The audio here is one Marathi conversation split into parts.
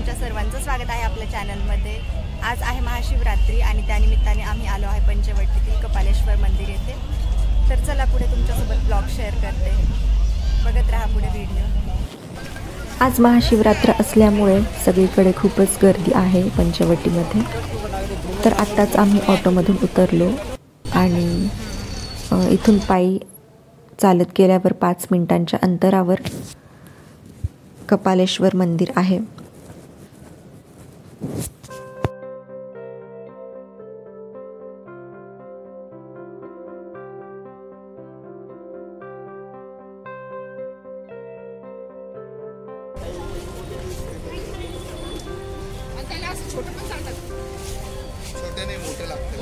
तुमच्या सर्वांचं स्वागत आहे आपल्या चॅनलमध्ये। आज आहे महाशिवरात्री आणि त्यानिमित्ताने आम्ही आलो आहे पंचवटीतील कपालेश्वर मंदिर येथे। तर चला पुढे तुमच्यासोबत ब्लॉग शेअर करते, बघत राहा पुढे व्हिडिओ। आज महाशिवरात्र असल्यामुळे सगळीकडे खूपच गर्दी आहे पंचवटीमध्ये। तर आत्ताच आम्ही ऑटोमधून उतरलो आणि इथून पायी चालत गेल्यावर 5 मिनिटांच्या अंतरावर कपालेश्वर मंदिर आहे। छोटे नाही मोठे लागते।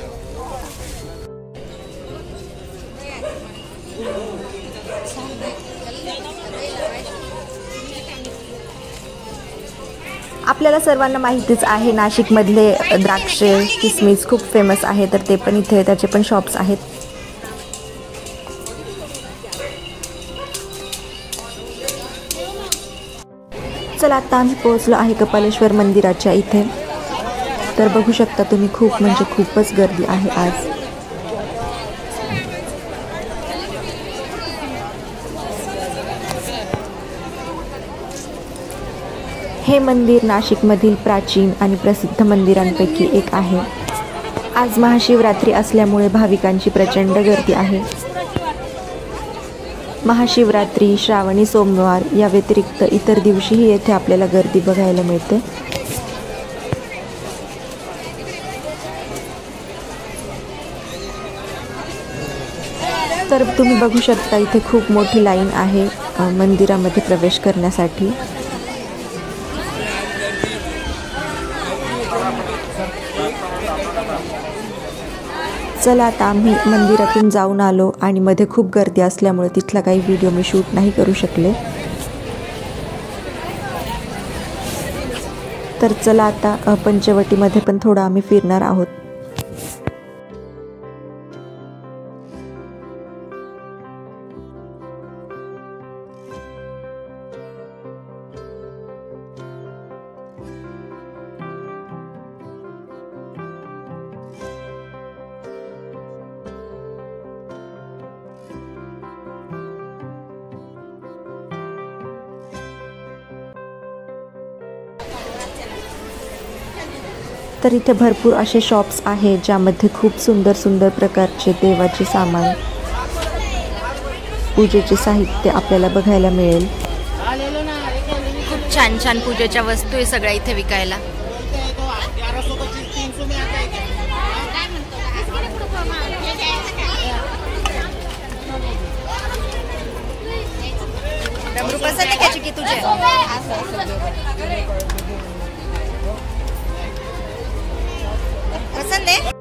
आपल्याला सर्वांना माहितीच आहे नाशिकमधले द्राक्षे किसमिस खूप फेमस आहे, तर ते पण इथे त्याचे पण शॉप्स आहेत। चला आता आम्ही पोहोचलो आहे कपालेश्वर मंदिराच्या इथे। तर बघू शकता तुम्ही खूप म्हणजे खूपच गर्दी आहे आज। हे मंदिर नाशिकमधील प्राचीन आणि प्रसिद्ध मंदिरांपैकी एक आहे। आज महाशिवरात्री असल्यामुळे भाविकांची प्रचंड गर्दी आहे। महाशिवरात्री, श्रावणी सोमवार या व्यतिरिक्त इतर दिवशीही येथे आपल्याला गर्दी बघायला मिळते। तर तुम्ही बघू शकता इथे खूप मोठी लाईन आहे मंदिरामध्ये प्रवेश करण्यासाठी। चला आता आम्ही मंदिरातून जाऊन आलो आणि मध्ये खूप गर्दी असल्यामुळे तिथला काही व्हिडिओ मी शूट नाही करू शकले। तर चला आता पंचवटीमध्ये पण थोडं आम्ही फिरणार आहोत। तर इथे भरपूर असे शॉप्स आहेत ज्यामध्ये खूप सुंदर सुंदर प्रकारचे देवाचे सामान, पूजेचे साहित्य आपल्याला बघायला मिळेल। खूप छान छान पूजेच्या वस्तू आहे सगळ्या इथे विकायला। डमरू पसंत आहे का चिकी तुझे? पसंद है?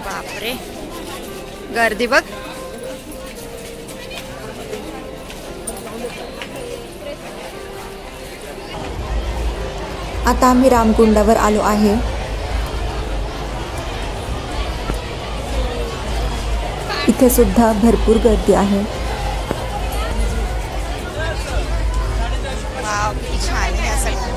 बापरे गर्दी बघ। आता आम्ही रामकुंडावर आलो आहे। इथे सुद्धा भरपूर गर्दी आहे। वाव किती छान आहे सगळं।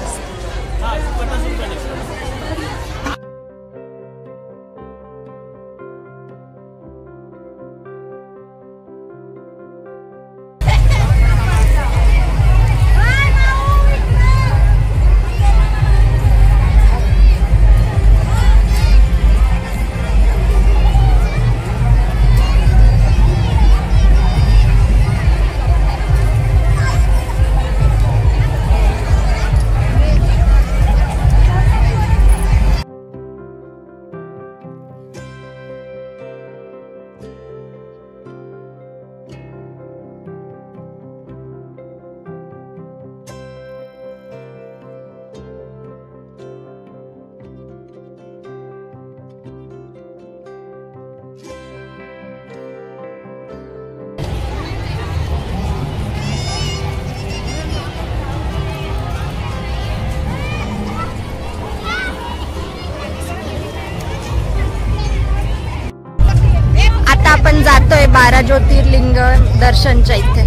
ज्योतिर्लिंग दर्शनच्या इथे.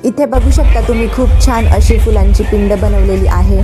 इथे बघू शकता तुम्ही खूप छान अशी फुलांची पिंड बनवलेली आहे.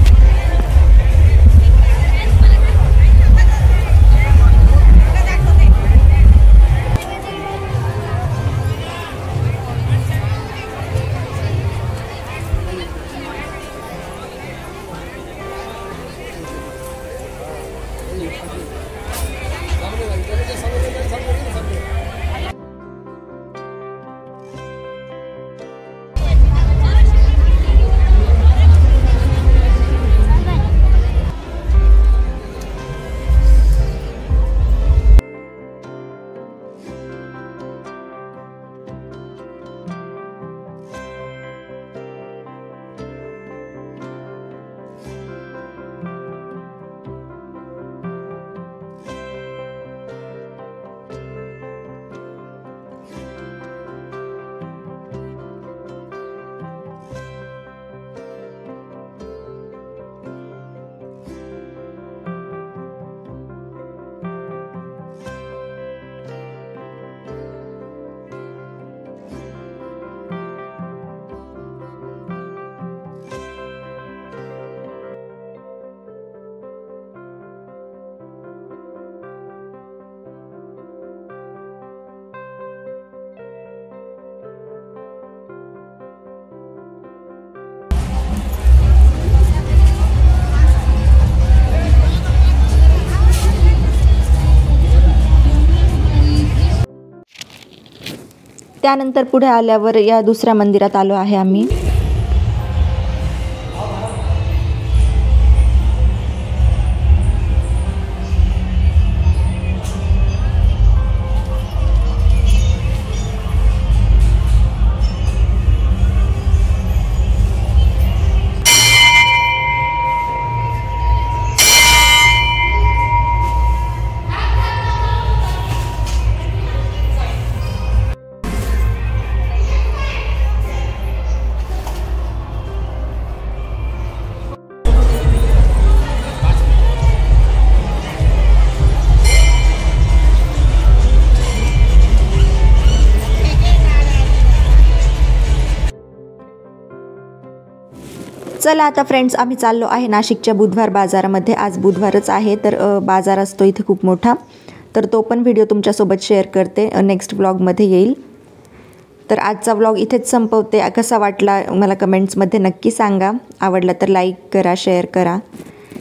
त्यानंतर पुढे आल्यावर या दुसऱ्या मंदिरात आलो आहे आम्ही. चला आता फ्रेंड्स, आम्ही चाललो आहे नाशिकच्या बुधवार बाजारामध्ये. आज बुधवारच आहे, तर बाजार असतो इथे खूप मोठा. तर तो पण व्हिडिओ तुमच्यासोबत शेअर करते, नेक्स्ट व्लॉगमध्ये येईल. तर आजचा व्लॉग इथेच संपवते. कसा वाटला मला कमेंट्समध्ये नक्की सांगा. आवडला तर लाईक करा, शेअर करा.